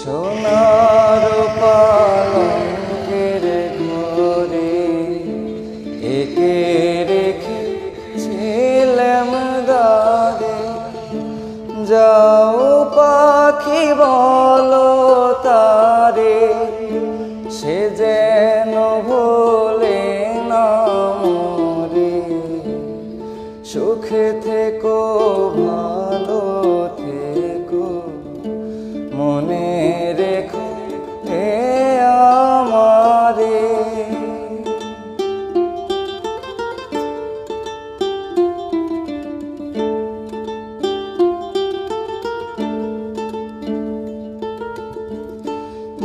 সোনার পালঙ্কের ঘরে একে রেখেছিলাম দারে। যাও পাখি বলো তারে, সে যেন ভোলে না মোরে। সুখে থেকো ভালো থেকো, মনে রেখো হে আমারে।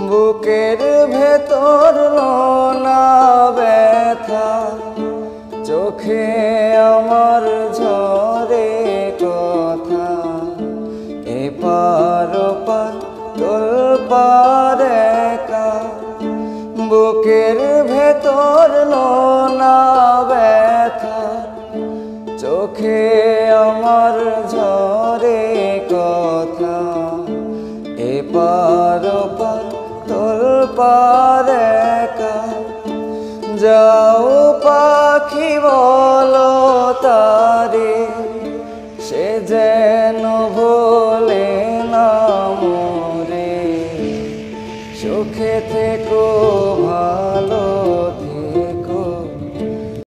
বুকের ভেতর লোনা ব্যথা, চোখে আমার ঝরে কথা। এপার ওপার তোলপার একা, বুকের ভেতর লোনা ব্যথা, চোখে আমার ঝরে কথা। এপার ওপার তোলপার একা, যাও পাখি বলো তারে, সে যেন ভোলে না মোরে। সুখে থেকো ভালো